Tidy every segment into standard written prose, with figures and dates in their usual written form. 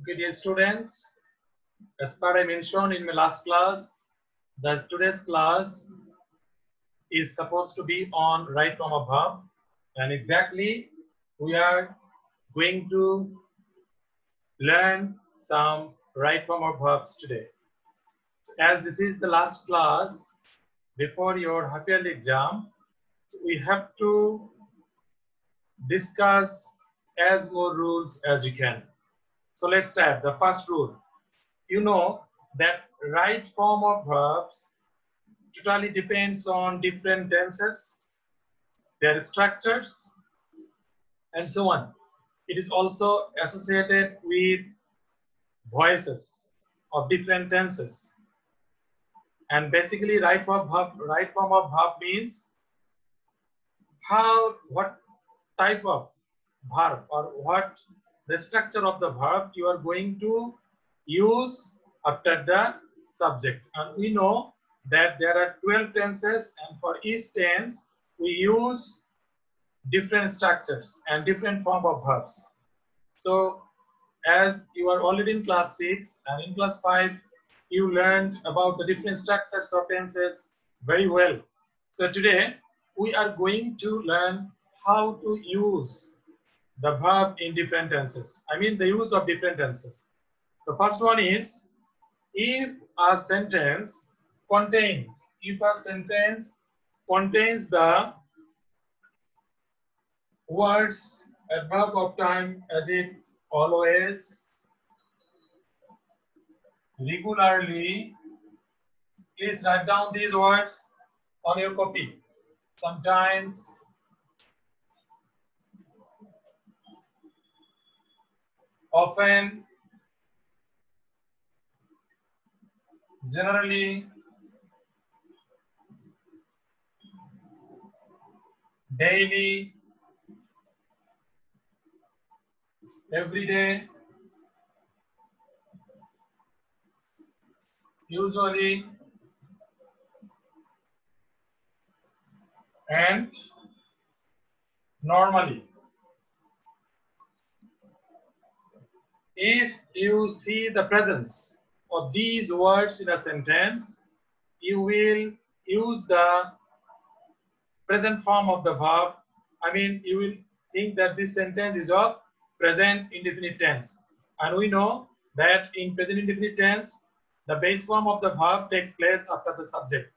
Okay, dear students, as per I mentioned in my last class, that today's class is supposed to be on right from a verb, and exactly we are going to learn some right from our verbs today. As this is the last class before your half yearly exam, we have to discuss as more rules as we can. So let's start. The first rule. You know that right form of verbs totally depends on different tenses, their structures, and so on. It is also associated with voices of different tenses. And basically, right form of verb means what type of verb or what the structure of the verb you are going to use after the subject. And we know that there are 12 tenses, and for each tense we use different structures and different form of verbs. So as you are already in class 6 and in class 5 you learned about the different structures of tenses very well. So today we are going to learn how to use the verb in different tenses. I mean the use of different tenses. The first one is if a sentence contains the words at verb of time as in always, regularly. Please write down these words on your copy. Sometimes, often, generally, daily, every day, usually, and normally. If you see the presence of these words in a sentence, you will use the present form of the verb. I mean, you will think that this sentence is of present indefinite tense. And we know that in present indefinite tense, the base form of the verb takes place after the subject.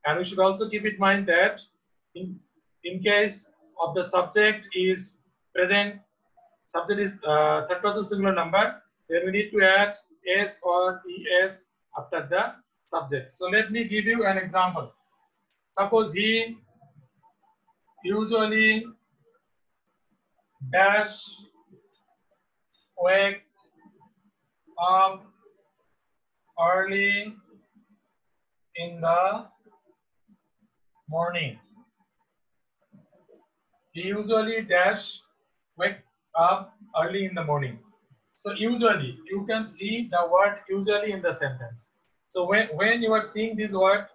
And we should also keep in mind that in case of the subject is present, subject is third person singular number, then we need to add s or es after the subject. So let me give you an example. Suppose he usually dash wake up early in the morning. He usually dash wake up early in the morning. So usually you can see the word usually in the sentence. So when you are seeing this word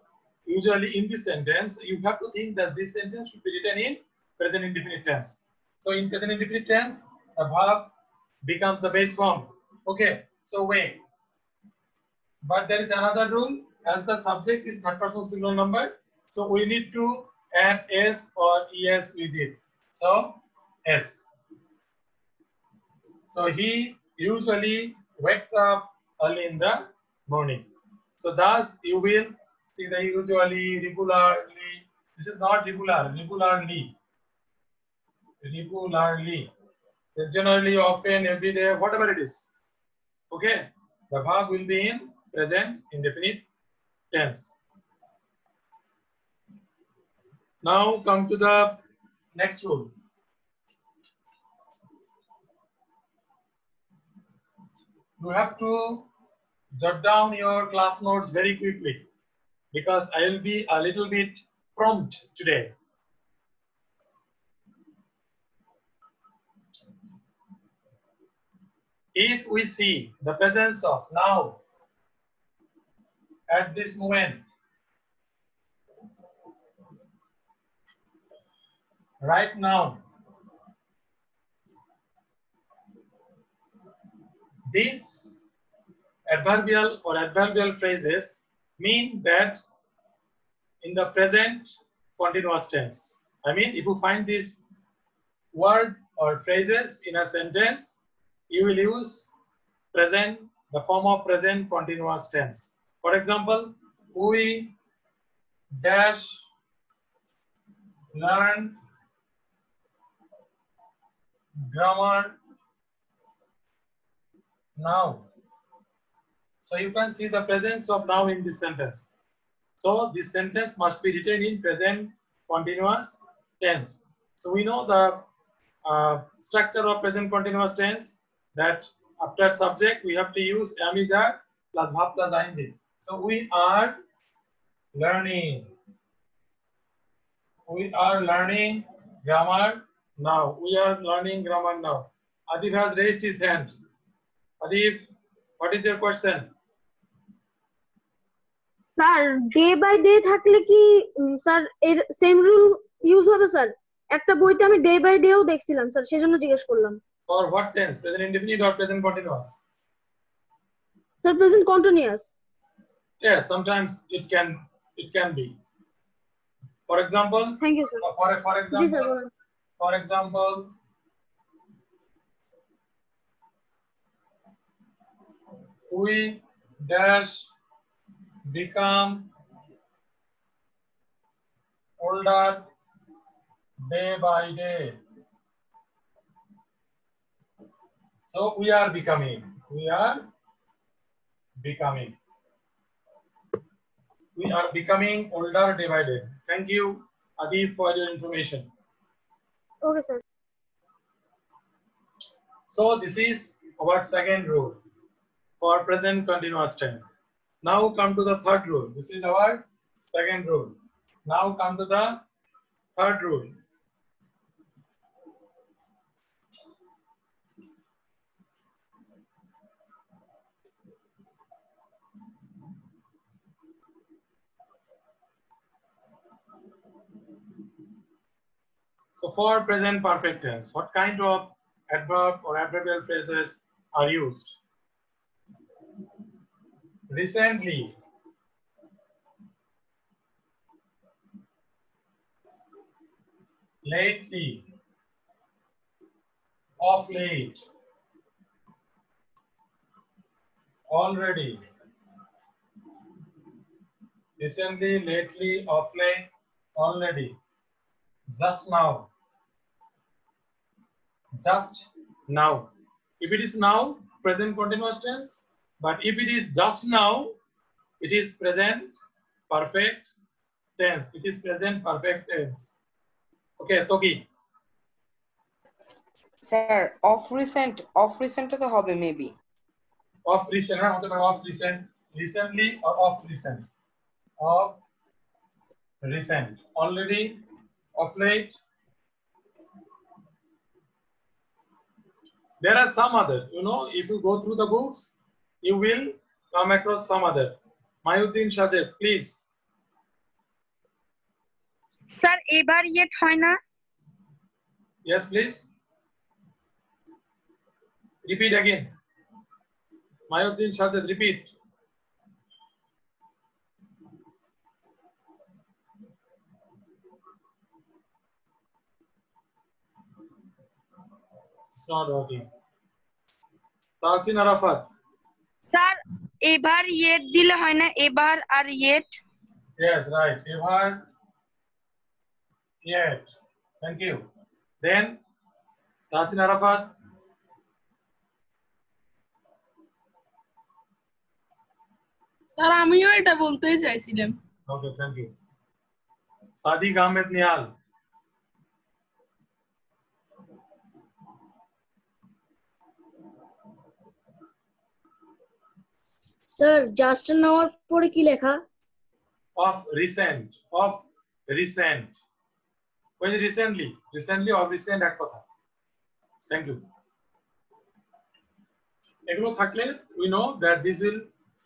usually in this sentence, you have to think that this sentence should be written in present indefinite tense. So in present indefinite tense, the verb becomes the base form. Okay, so wait. But there is another rule, as the subject is third person singular number, so we need to add s or es with it. So s. So he usually wakes up early in the morning. So thus you will see the usually, regularly. This is not regular, regularly. Regularly. Generally, often, every day, whatever it is. Okay. The verb will be in present indefinite tense. Now come to the next rule. You have to jot down your class notes very quickly because I will be a little bit prompt today. If we see the presence of now at this moment, right now, these adverbial or adverbial phrases mean that in the present continuous tense. I mean, if you find this word or phrases in a sentence, you will use present, the form of present continuous tense. For example, we dash learn grammar now. So you can see the presence of now in this sentence. So this sentence must be written in present continuous tense. So we know the structure of present continuous tense, that after subject we have to use am is are plus verb plus ing. So we are learning. We are learning grammar now. We are learning grammar now. Adib has raised his hand. Adib, what is your question? Sir day by day থাকলে কি sir এর same rule use হবে sir? একটা বইতে আমি day by ডেও দেখছিলাম sir, সেজন্য জিজ্ঞেস করলাম। For what tense? Present indefinite or present continuous? Sir present continuous. Yes, sometimes it can be. For example, thank you sir. জি স্যার বলেন। for example, we dash become older day by day. So we are becoming. We are becoming older day by day. Thank you, Adib, for your information. Okay sir. So this is our second rule for present continuous tense. Now come to the third rule. This is our second rule. Now come to the third rule. So for present perfect tense, what kind of adverb or adverbial phrases are used? Recently, lately, of late, already, recently, lately, of late, already, just now, just now. If it is now, present continuous tense, but if it is just now, it is present perfect tense. It is present perfect tense. Okay, Toki. Sir of recent তো হবে maybe. Of recent, of recent, recently or of recent. Of recent, already, of late. There are some other, if you go through the books, you will come across some other. Mayuddin Shajed, please. Sir এবার yet হয় না? Yes, please. Repeat again. Mayuddin Shajed, repeat. It's not working. Tahsin Arafat. Sir এবার yet দিলে হয় না? এবার আর yet. Yes, right. Ever, yet. Thank you. Then, Tahsin Arafat. Sir আমিও এটা বলতেই চাইছিলাম। Okay, thank you. Sadiq Ahmed Nihal. Sir just নাওয়ার পরে কি লেখা? Of recent. When recently of recent এক কথা. Thank you. এগুলো থাকলে we know that this will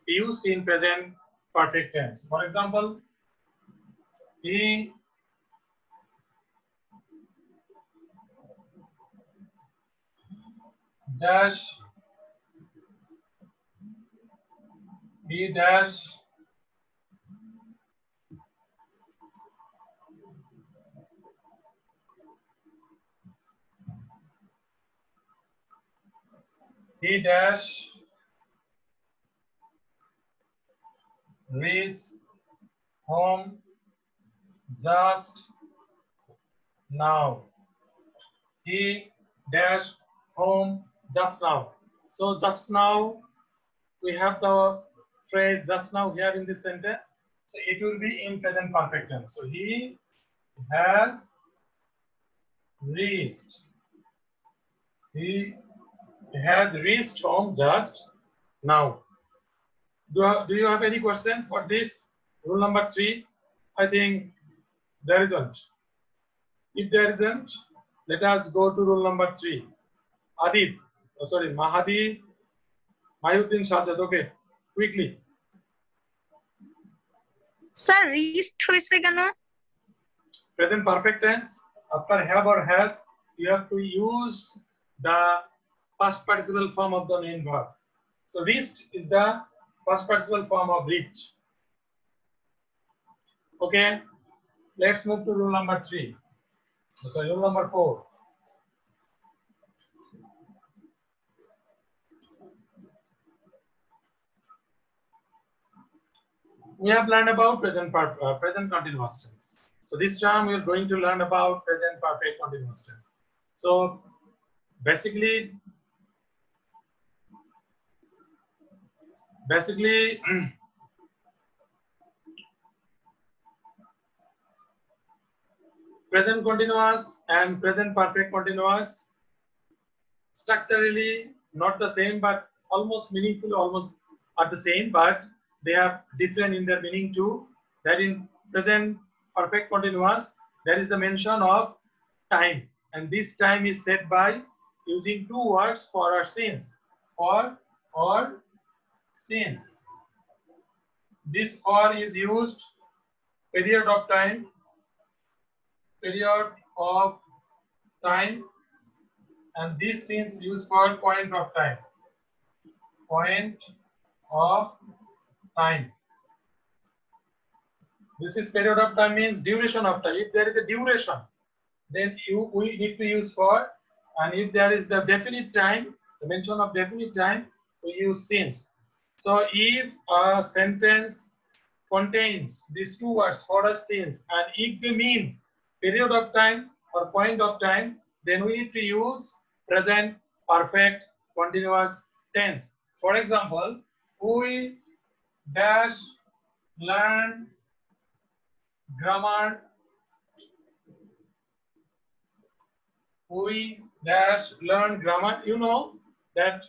be used in present perfect tense. For example, he dash He dash reached home just now. He dashed home just now. So just now we have the phrase just now here in this sentence. So it will be in present perfect tense. So he has reached. He has reached home just now. Do you have any question for this rule number 3? I think there isn't. If there isn't, let us go to rule number 3. Adib, oh sorry, Mahadi, Mayuddin Shahjad, okay, quickly. Sir রিস্ট হয়েছে কেন? Present perfect tense, after have or has, you have to use the past participle form of the main verb. So reached is the past participle form of reach. Okay, let's move to rule number 3. Sorry, rule number 4. We have learned about present continuous tense. So this time we are going to learn about present perfect continuous tense. So basically present continuous and present perfect continuous structurally not the same, but almost meaningfully almost are the same, but they are different in their meaning too. That in present perfect continuous there is the mention of time, and this time is set by using two words for or since. For or since. This for is used period of time, and this since used for point of time. Point of time. This is period of time means duration of time. If there is a duration, then we need to use for, and if there is the definite time, the mention of definite time, we use since. So if a sentence contains these two words for or since, and if they mean period of time or point of time, then we need to use present perfect continuous tense. For example, we dash learn grammar. We dash learn grammar. You know that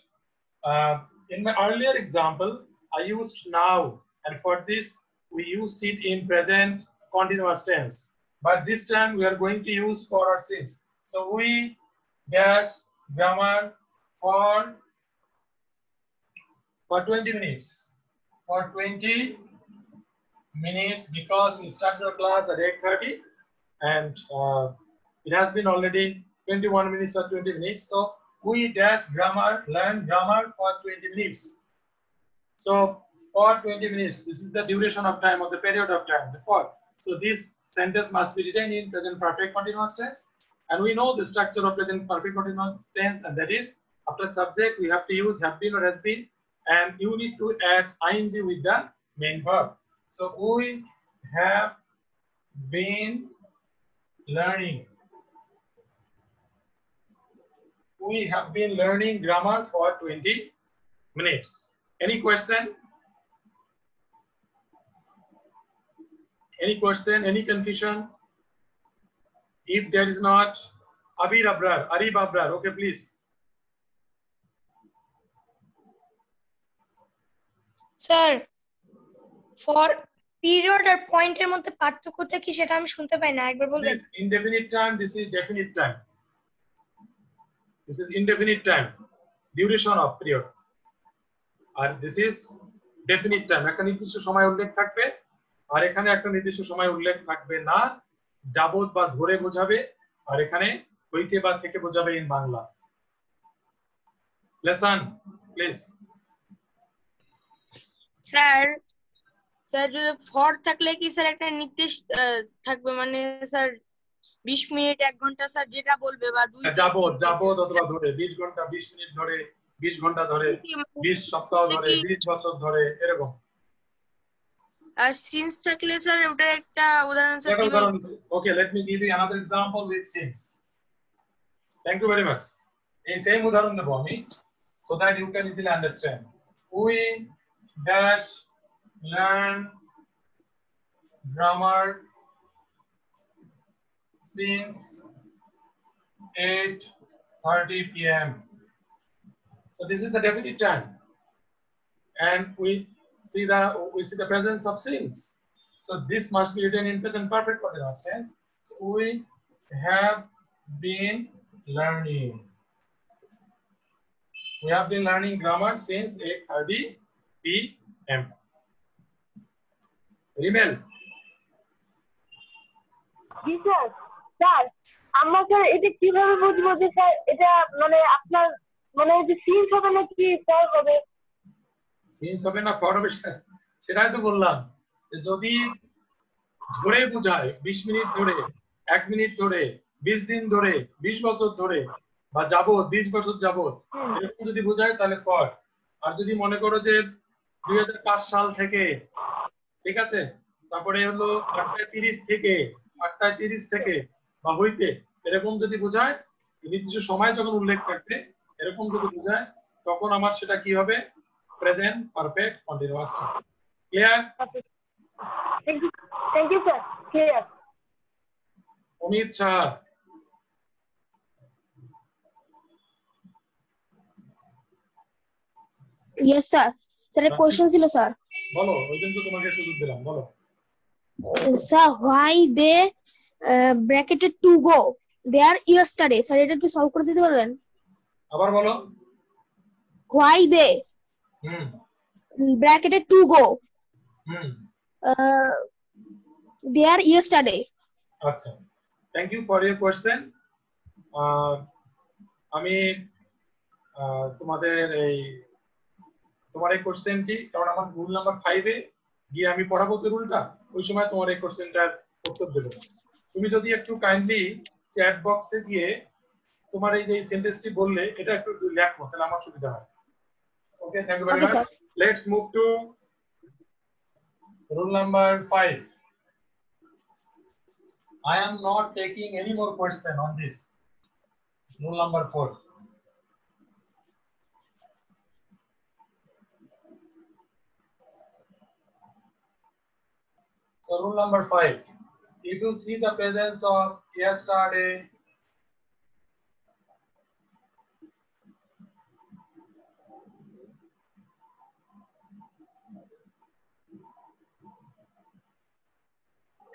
in my earlier example, I used now, and for this we used it in present continuous tense. But this time we are going to use for or since. So we dash grammar for 20 minutes. For 20 minutes, because we started our class at 8:30, and it has been already 21 minutes or 20 minutes. So we dash grammar, learn grammar for 20 minutes. So for 20 minutes, this is the duration of time, or the period of time, before. So this sentence must be written in present perfect continuous tense. And we know the structure of present perfect continuous tense, and that is after subject we have to use have been or has been, and you need to add ing with the main verb. So we have been learning. We have been learning grammar for 20 minutes. Any question? Any question? Any confusion? If there is not, Arif Abrar, okay, please. Sir for period আর পয়েন্টের মধ্যে পার্থক্যটা কি সেটা আমি শুনতে পাই না, একবার বলবেন? This indefinite time, this is definite time. This is indefinite time, duration of period. And this is definite time. একটা নির্দিষ্ট সময় উল্লেখ থাকবে, আর এখানে একটা নির্দিষ্ট সময় উল্লেখ থাকবে না, যাবত বা ধরে বোঝাবে, আর এখানে হইতে বা থেকে বোঝাবে in Bangla. Lesson, please. Sir sir for থাকলে কি স্যার একটা নির্দেশ থাকবে মানে স্যার 20 মিনিট 1 ঘন্টা স্যার যেটা বলবে বা 2 যাবত যাবত অথবা ধরে 20 ঘন্টা 20 মিনিট ধরে 20 ঘন্টা ধরে 20 সপ্তাহ ধরে 20 বছর ধরে এরকম আর সিন্স থাকলে স্যার ওটা একটা উদাহরণ স্যার একটা দিবেন। উদাহরণ okay, let me give you another example with since. Thank you very much. এই সেম উদাহরণ দেব আমি so that you can easily understand. We dash learn grammar since 8:30 p.m. So this is the definite time, and we see the presence of since. So this must be written in present perfect continuous tense. So we have been learning. We have been learning grammar since 8:30 p.m. Email. G sir sir আমরা sir এটা কিভাবে বুঝবো যে sir এটা মানে আপনার মানে যে সিন্স হবে নাকি ফর হবে? Since হবে না for হবে সেটাই তো বললাম যে যদি ধরে বোঝায় 20 মিনিট ধরে 1 মিনিট ধরে 20 দিন ধরে 20 বছর ধরে বা যাবত 20 বছর যাবত এরকম যদি বোঝায় তাহলে ফর। আর যদি মনে করো যে 2005 সাল থেকে ঠিক আছে তারপরে হলো 8:30 থেকে 8:30 থেকে বা হইতে এরকম যদি বোঝায় নির্দিষ্ট সময় যখন উল্লেখ থাকবে এরকম যদি বোঝায় তখন আমার সেটা কি হবে present perfect continuous clear thank you sir clear Amit Shah yes sir sir একটা কোশ্চেন ছিল স্যার বলো ওই জন্য তো তোমাকে সুযোগ দিলাম বলো sir why they bracketed to go there yesterday স্যার এটা একটু সলভ করে দিতে পারবেন আবার বলো why they hmm bracketed to go hmm there yesterday আচ্ছা thank you for your question আমি তোমাদের তোমার এই কোশ্চেনটি কারণ আমার রুল নাম্বার 5 এ গিয়ে আমি পড়াবো তো রুলটা ওই সময় তোমার এই কোশ্চেনটার উত্তর দেব তুমি যদি একটু কাইন্ডলি চ্যাট বক্সে গিয়ে তোমার এই যে সেন্টেন্সটি বললে এটা একটু লেখো তাহলে আমার সুবিধা হয় okay thank you very much let's move to rule number 5 I am not taking any more question on this rule number 4 So rule number 5, if you see the presence of yesterday,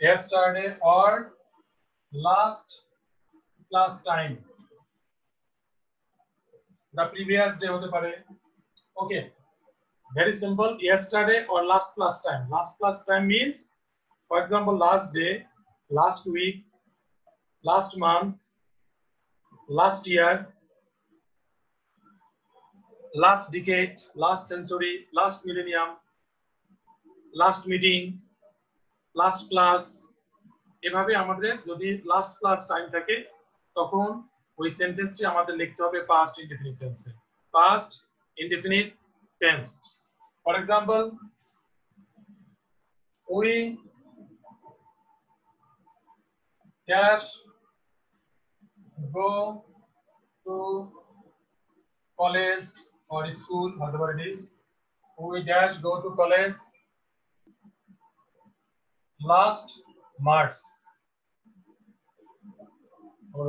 yesterday or last plus time, the previous day hote pare. Okay, very simple, yesterday or last plus time. Last plus time means, for example, last day, last week, last month, last year, last decade, last century, last millennium, last meeting, last class. এভাবে আমাদের যদি last plus time থাকে তখন ওই সেন্টেন্সটি আমাদের লিখতে হবে past indefinite টেন্সে past indefinite tense for example we dash go to college or school whatever it is we dash go to college last March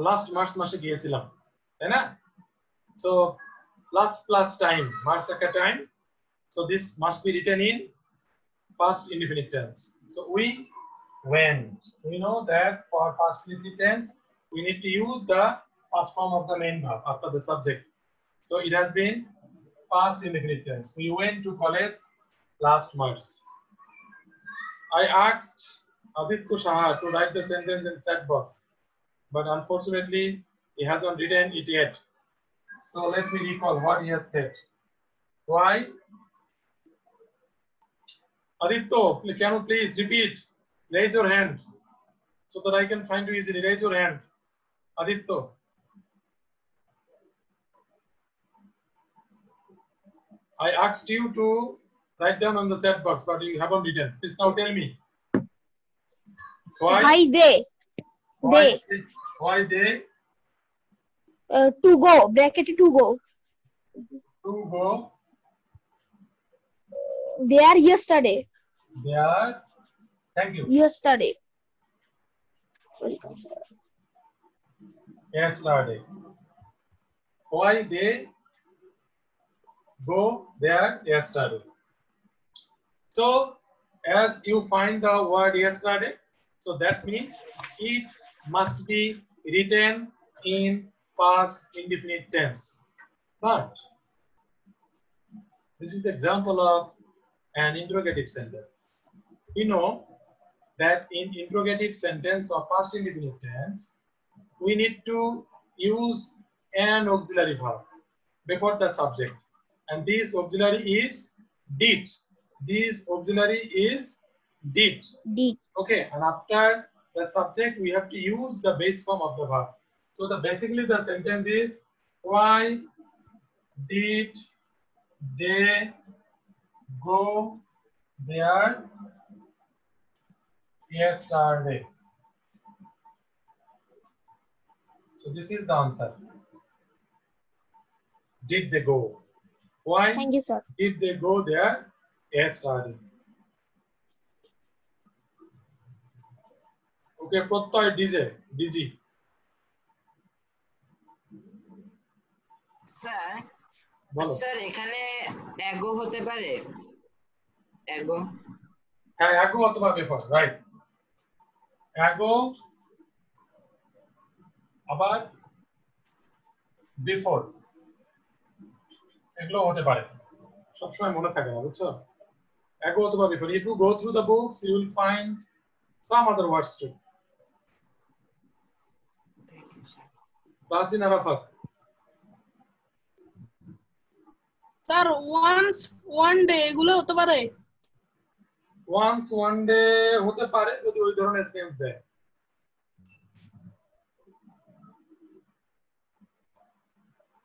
last March মাসে গিয়েছিলাম তাই না so last plus time March একটা time so this must be written in past indefinite tense so we went we know that for past indefinite tense we need to use the past form of the main verb after the subject so it has been past indefinite tense we went to college last March I asked Aditya Shah to write the sentence in chat box but unfortunately he hasn't written it yet. So let me recall what he has said. Why Aditya, can you please repeat? Raise your hand so that I can find you easily. Raise your hand. Aditya. I asked you to write down on the chat box, but you haven't written. Please now tell me. Why? Why they? Why they? To go. Bracket to go. To go. They are yesterday. They are. Thank you. Yesterday. Yesterday. Why they go there yesterday? So as you find the word yesterday, so that means it must be written in past indefinite tense. But this is the example of an interrogative sentence. We know that in interrogative sentence or past indefinite tense, we need to use an auxiliary verb before the subject, and this auxiliary is did. This auxiliary is did. Did. Okay, and after the subject we have to use the base form of the verb. So basically the sentence is, why did they go there yesterday? So this is the answer. Did they go? Why? Thank you, sir. Did they go there yesterday? Okay, প্রত্যয় DG. Sir বলো। Sir এখানে এগো হতে পারে? এগো? হ্যাঁ, এগো অথবা বিফোর, রাইট। এগো আবার বিফোর, এগুলো হতে পারে, সবসময় মনে থাকে না, বুঝছো? এগো অথবা before. If you go through the books, you will find some other words too. Basin Arafat. Sir once one day এগুলো হতে পারে? Once one day হতে পারে যদি ওই ধরনের সেন্স দেয়।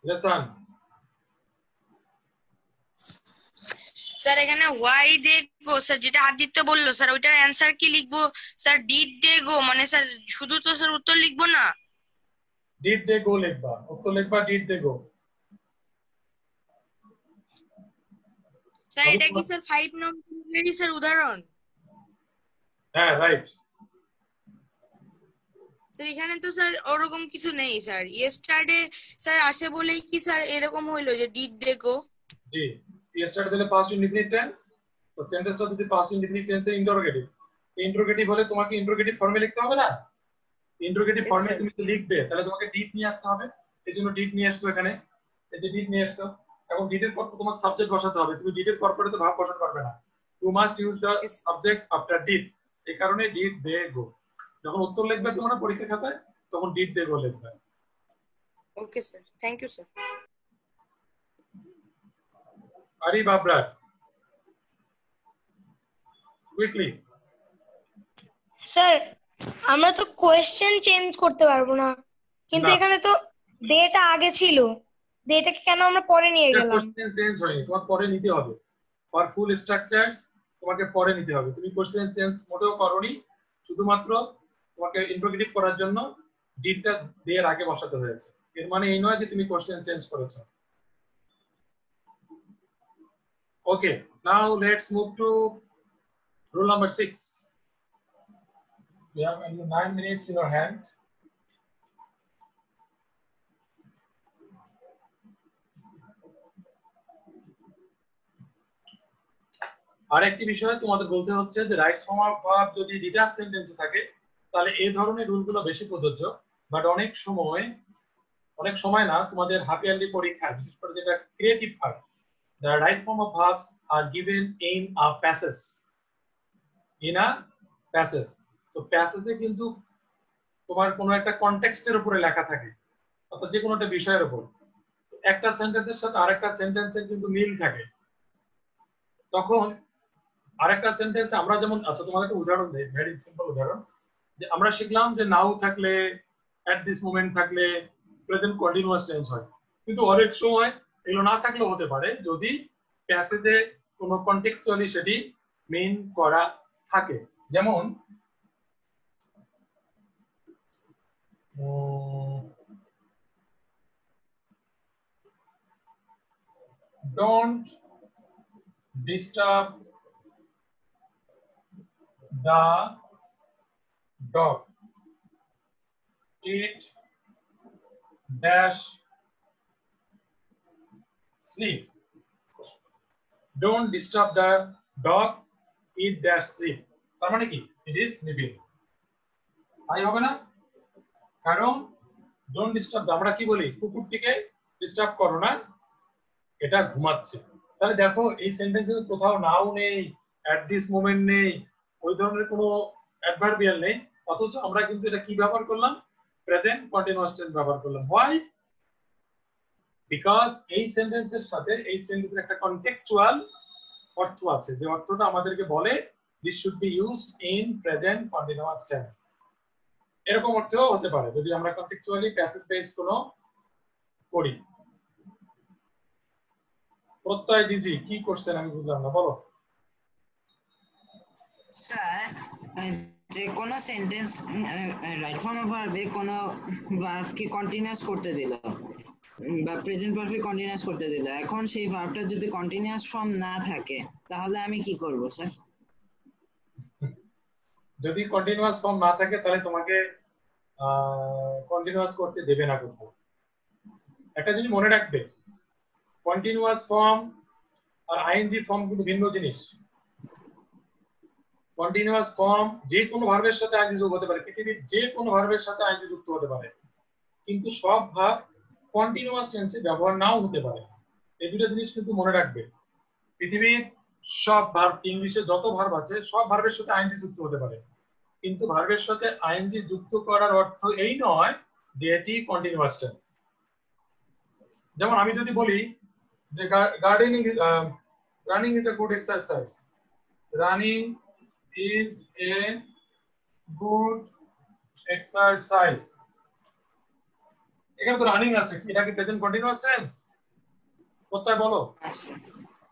লেসন স্যার এখানে ওয়াই দে গো, স্যার যেটা আদিত্য বললো স্যার ওইটার অ্যানসার কি লিখবো স্যার? ডিড দে গো মানে স্যার শুধু তো স্যার উত্তর লিখবো না, ডিড দে গো লিখবা, উত্তর লিখবা ডিড দে গো। স্যার এটা কি স্যার 5 নম্বরের স্যার উদাহরণ? হ্যাঁ, রাইট। স্যার এখানে তো স্যার ওরকম কিছু নেই স্যার, ইয়েস্টারডে স্যার আসে বলেই কি স্যার এরকম হইলো যে ডিড দে গো? জি, ইয়েস্টারডে দিলে পাস্ট ইনডিফিনিট টেন্স, তো সেন্টেন্সটা যদি পাস্ট ইনডিফিনিট টেন্সে ইন্টারোগেটিভ, ইন্টারোগেটিভ হলে তোমাকে ইন্টারোগেটিভ ফর্মে লিখতে হবে না? ইন্টারোগেটিভ Yes, ফর্মে sir. তুমি তো লিখবে, তাহলে তোমাকে ডিড নিয়ে আসতে হবে। এজন্য ডিড নিয়ে আসছো এখানে, এই যে ডিড নিয়ে আসছো। এখন ডিডের পর তোমাকে সাবজেক্ট বসাতে হবে, তুমি ডিডের পর পরে তো ভার্ব বসাতে পারবে না। You must use the Yes. Subject after did. এই কারণে ডিড দে গো। যখন উত্তর লিখবে তোমরা পরীক্ষার খাতায়, তখন ডিড দে গো লিখবে। Okay sir, thank you sir. Ari Babra, quickly. Sir আমরা তো কোয়েশ্চেন চেঞ্জ করতে পারবো না, কিন্তু না। এখানে তো ডেটা আগে ছিল, ডেটাকে কেন আমরা পরে নিয়ে গেলাম? কোশ্চেন চেঞ্জ হয়নি, তোমাকে পরে নিতে হবে। ফর ফুল স্ট্রাকচারস তোমাকে পরে নিতে হবে। তুমি কোশ্চেন চেঞ্জ মোটেও করোনি, শুধুমাত্র তোমাকে ইন্টারোগেটিভ করার জন্য ডিডটা দেয়ার আগে বসাতে হয়েছে। এর মানে এই নয় যে তুমি কোশ্চেন চেঞ্জ করেছো। Okay, now let's move to rule number 6. You have only 9 minutes in your hand. আরেকটি বিষয় তোমাদের বলতে হচ্ছে যে রাইটস ফর্ম অফ ভার্ব যদি ডিটাচ সেন্টেন্সে থাকে তাহলে এই ধরনের রুলগুলো বেশি প্রযোজ্য, বাট অনেক সময় না, তোমাদের হাফ ইয়ারলি পরীক্ষা বিশেষ করে যেটা creative verb, the right form of verbs are given in a passage. তো প্যাসেজে কিন্তু তোমার কোনো একটা কনটেক্সটের উপরে লেখা থাকে, অর্থাৎ যে কোনো একটা বিষয়ের উপর একটা সেন্টেন্সের সাথে আরেকটা সেন্টেন্সের কিন্তু মিল থাকে, তখন আরেকটা সেন্টেন্স আমরা যেমন, আচ্ছা তোমাদের একটা উদাহরণ দেই, ভেরি সিম্পল উদাহরণ, যে আমরা শিখলাম যে নাও থাকলে, এট দিস মোমেন্ট থাকলে প্রেজেন্ট কন্টিনিউয়াস টেন্স হয়, কিন্তু অনেক সময় এগুলো না থাকলেও হতে পারে যদি প্যাসেজে কোনো কন্টেক্সচুয়ালি সেটি মেইন করা থাকে। যেমন don't disturb the dog, it dash sleep. Don't disturb the dog, it dash sleep. তার মানে কি? It is sleeping. তাই হবে না? কারণ don't disturb, আমরা কি বলি? কুকুরটিকে ডিস্টার্ব করো না, এটা ঘুমাচ্ছে। তাহলে দেখো এই সেন্টেন্সে কোথাও নাও নেই, at this moment নেই, ওই ধরনের কোনো অ্যাডভার্বিয়াল নেই, অথচ আমরা কিন্তু এটা কি ব্যবহার করলাম? প্রেজেন্ট কন্টিনিউয়াস টেন্স ব্যবহার করলাম। Why? বিকজ এই সেন্টেন্সের সাথে এই সেন্টেন্সের একটা কন্টেক্সচুয়াল অর্থ আছে, যে অর্থটা আমাদেরকে বলে this should be used in present continuous tense. এরকম অর্থও হতে পারে যদি আমরা কন্টেক্সচুয়ালি প্যাসেজ বেস কোনো করি। প্রত্যয় ডিজি কি করছেন আমি বুঝলাম না, বলো। স্যার যে কোনো সেন্টেন্স রাইট ফর্ম অফ ভার্বে কোনো ভার্বকে কন্টিনিউয়াস করতে দিল বা প্রেজেন্ট পারফেক্ট কন্টিনিউয়াস করতে দিল, এখন সেই ভার্বটা যদি কন্টিনিউয়াস ফর্ম না থাকে তাহলে আমি কি করব স্যার? যদি কন্টিনিউয়াস ফর্ম না থাকে তাহলে তোমাকে কন্টিনিউয়াস করতে দেবে না কোথাও। একটা জিনিস মনে রাখবে, কন্টিনিউয়াস ফর্ম আর আইএনজি ফর্ম কিন্তু ভিন্ন জিনিস। কন্টিনিউয়াস ফর্ম যে কোনো ভার্বের সাথে আইএনজি যুক্ত হতে পারে, পৃথিবীর যে কোনো ভার্বের সাথে আইএনজি যুক্ত হতে পারে, কিন্তু সব ভার্ব কন্টিনিউয়াস টেন্সে ব্যবহার নাও হতে পারে। এই দুটো জিনিস কিন্তু মনে রাখবে। পৃথিবীর সব ভার্ব, ইংলিশে যত ভার্ব আছে সব ভার্বের সাথে আইএনজি যুক্ত হতে পারে, কিন্তু ভার্বের সাথে আইএনজি যুক্ত করার অর্থ এই নয় যে এটি কন্টিনিউয়াস টেন্স। যেমন আমি যদি বলি যে gardening, running is a good exercise, running is a good exercise, এখানে তো রানিং আছে, এটা কি প্রেজেন্ট কন্টিনিউয়াস টেন্স? কোথায় বলো,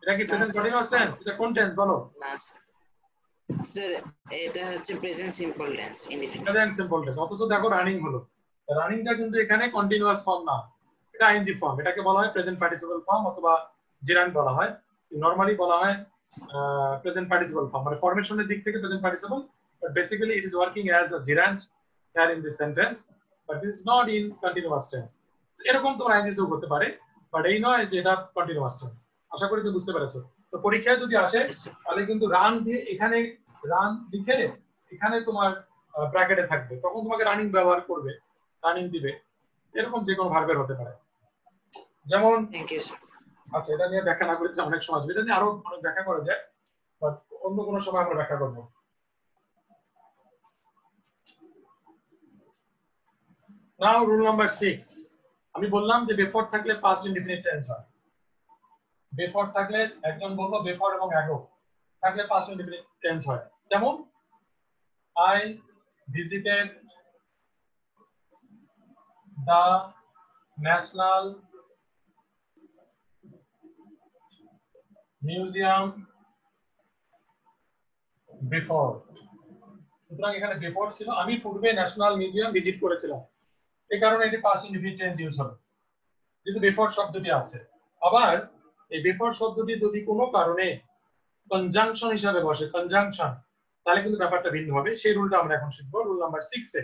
এটা কি প্রেজেন্ট কন্টিনিউয়াস টেন্স? এটা কোন টেন্স বলো? না স্যার, এটা হচ্ছে present simple tense, indefinite present simple tense, অথচ দেখো রানিং হলো। রানিংটা কিন্তু এখানে কন্টিনিউয়াস ফর্ম না, এটা আইএনজি ফর্ম। এটাকে বলা হয় প্রেজেন্ট পার্টিসিপল ফর্ম অথবা জিরান্ড বলা হয়। নরমালি বলা হয় প্রেজেন্ট পার্টিসিপল ফর্ম, মানে ফরমেশনের দিক থেকে present participle, but basically it is working as a জিরান্ড here in this sentence, but this is not in continuous tense. এরকম তোমার আইএনজি যোগ হতে পারে, বাট এই নয় যে এটা কন্টিনিউয়াস টেন্স। আশা করি তুমি বুঝতে পেরেছো। তো পরীক্ষায় যদি আসে তাহলে কিন্তু রান দিয়ে এখানে রান লিখে এখানে তোমার ব্র্যাকেটে থাকবে, তখন তোমাকে রানিং ব্যবহার করবে, রানিং দিবে। এরকম যে কোনো ভার্বের হতে পারে। যেমন থ্যাংক ইউ স্যার। আচ্ছা, এটা নিয়ে ব্যাখ্যা না করে অনেক সময় এটা নিয়ে আরো অনেক ব্যাখ্যা করা যায়, বাট অন্য কোনো সময় আমরা ব্যাখ্যা করবো। নাও রুল নাম্বার 6, আমি বললাম যে বিফোর থাকলে পাস্ট ইনডিফিনিট টেন্স হয়। বিফোর থাকলে একজন বলবো বিফোর এবং অ্যাগো থাকলে পাস্ট ইনডিফিনিট টেন্স হয়। যেমন I visited the national museum before. সুতরাং এখানে বিফোর ছিল, আমি পূর্বে ন্যাশনাল মিউজিয়াম ভিজিট করেছিলাম, এই কারণে এটি পাস্ট ইনডিফিনিট টেন্স ইউজ হবে যেহেতু বিফোর শব্দটি আছে। আবার এই বিফোর শব্দটি যদি কোনো কারণে কনজাংশন হিসাবে বসে, কনজাংশন, তাহলে কিন্তু ব্যাপারটা ভিন্ন হবে। সেই রুলটা আমরা এখন শিখবো রুল নাম্বার 6 এ।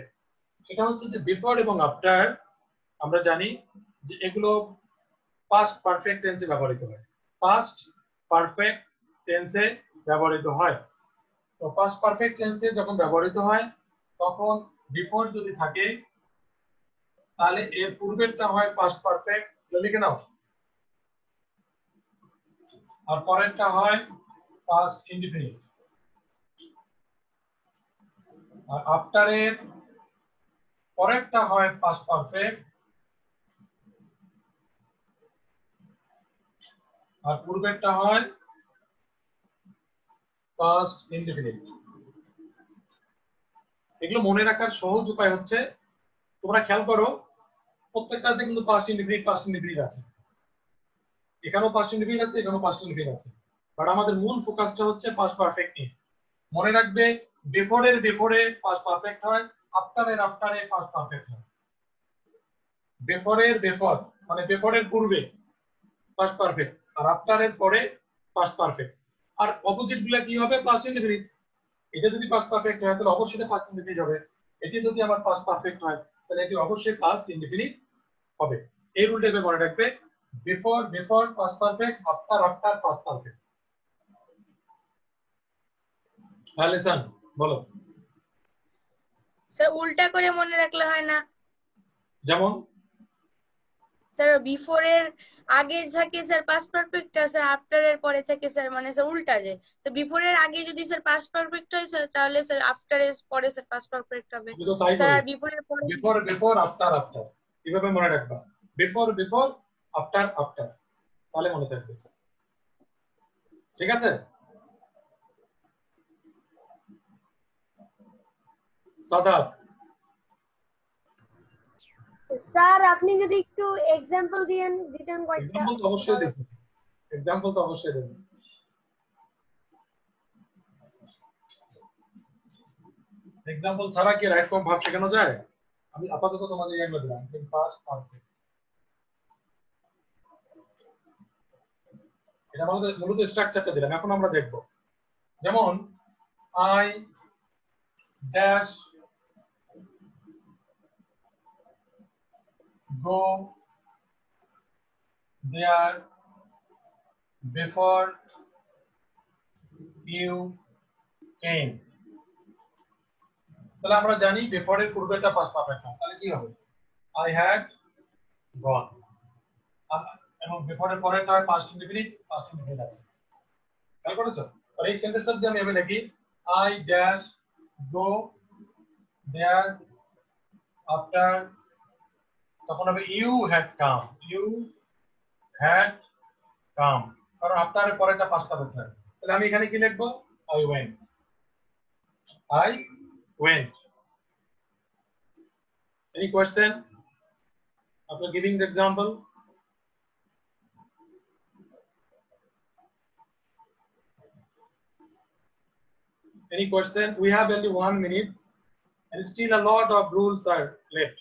সেটা হচ্ছে যে বিফোর এবং আফটার আমরা জানি যে এগুলো পাস্ট পারফেক্ট টেন্সে ব্যবহৃত হয়, পাস্ট পারফেক্ট টেন্সে ব্যবহৃত হয়। তো পাস্ট পারফেক্ট টেন্সে যখন ব্যবহৃত হয় তখন বিফোর যদি থাকে তাহলে এর পূর্বেরটা হয় পাস্ট পারফেক্ট, লিখে নাও, আর পরেরটা হয় পাস্ট ইনডিফিনিট। আর আফটার এর পরেরটা হয় পাস্ট পারফেক্ট, আর পূর্বেরটা হয় past indefinite. এগুলো মনে রাখার সহজ উপায় হচ্ছে তোমরা খেয়াল করো প্রত্যেকটাতে কিন্তু past indefinite আছে, এখানেও past indefinite আছে, এখানেও past indefinite আছে, বাট আমাদের মূল ফোকাসটা হচ্ছে past perfect নিয়ে। মনে রাখবে বিফোর এর বিফোরে past perfect হয়, আফটার এর আফটারে past perfect হয়। বিফোর এর বিফোর মানে বিফোর এর পূর্বে past perfect, আর আফটার এর পরে past perfect। আর অপোজিট গুলো কি হবে? past indefinite। এটা যদি past perfect হয় তাহলে অবশ্যই এটা past indefinite হবে, এটি যদি আমার past perfect হয় তাহলে এটি অবশ্যই past indefinite হবে। এই রুলটা এভাবে মনে রাখবে, before before past perfect, after after past perfect। হ্যাঁ লিসন বলো। স্যার উল্টা করে মনে রাখলে হয় না? যেমন স্যার বিফোর এর আগে থাকে স্যার পাস্ট পারফেক্ট, আর স্যার আফটার এর পরে থাকে স্যার মানে স্যার উল্টা যায়। স্যার বিফোর এর আগে যদি স্যার পাস্ট পারফেক্ট হয় স্যার তাহলে স্যার আফটার এর পরে স্যার পাস্ট পারফেক্ট হবে। আমি তো তাই স্যার বলি, বিফোর এর পরে বিফোর বিফোর আফটার আফটার এভাবে মনে রাখবা, বিফোর বিফোর আফটার আফটার, তাহলে মনে থাকবে। ঠিক আছে? সাদাত স্যার আপনি যদি একটু এক্সাম্পল দিয়েন রিটার্ন কয়েকটা। এক্সাম্পল তো অবশ্যই দেব, এক্সাম্পল তো অবশ্যই দেব। এক্সাম্পল ছাড়া কি রাইট ফর্ম ভাব শেখানো যায়? আমি আপাতত তোমাদের এগুলো দিলাম, পাস্ট পারফেক্ট। এটা আমাদের মূলত স্ট্রাকচারটা দিলাম, এখন আমরা দেখব। যেমন I dash go there before you came। তাহলে আমরা জানি বিফোর এর পূর্বেটা পাস্ট পারফেক্ট হয়, তাহলে কি হবে? I had gone। এবং বিফোর এর পরেরটা হয় পাস্ট ইনডিফিনিট আছে। খেয়াল করেছো? আর এই সেন্টেন্সটা যদি আমি এভাবে লিখি, I dash go there after, তখন হবে you had come, you had come, কারণ আফটার এর পরেটা পাস্ট পারফেক্ট হয়। তাহলে আমি এখানে কি লিখবো? I went, I went। Any question after giving the example? Any question? We have only 1 minute and still a lot of rules are left.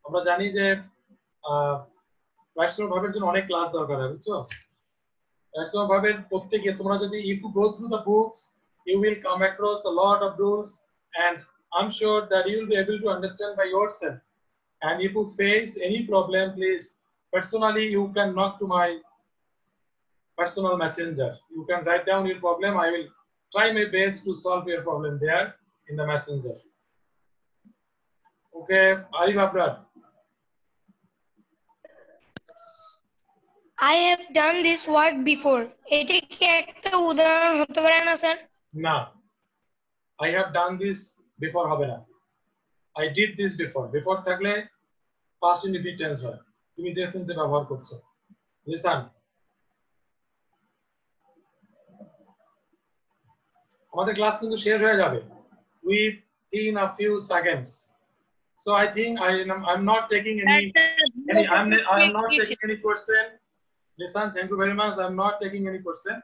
আমরা জানি যে রাষ্ট্রীয় ভাবের জন্য অনেক ক্লাস দরকার হয়, বুঝছো? রাষ্ট্রীয় ভাবের প্রত্যেকে তোমরা যদি if you go through the books you will come across a lot of rules and I'm sure that you will be able to understand by yourself. And if you face any problem, please personally you can knock to my personal messenger. You can write down your problem. I will try my best to solve your problem there in the messenger. Okay, Arif Abrar. I have done this work before. এটা কি একটা উদাহরণ হতে পারে না sir? না, I have done this before হবে না। I did this before, before থাকলে past indefinite tense হয়, তুমি যে সেন্সে ব্যবহার করছো। লিসন, আমাদের ক্লাস কিন্তু শেষ হয়ে যাবে within a few seconds, so I think I'm not taking I'm not taking any question. Listen, thank you very much. I'm not taking any question.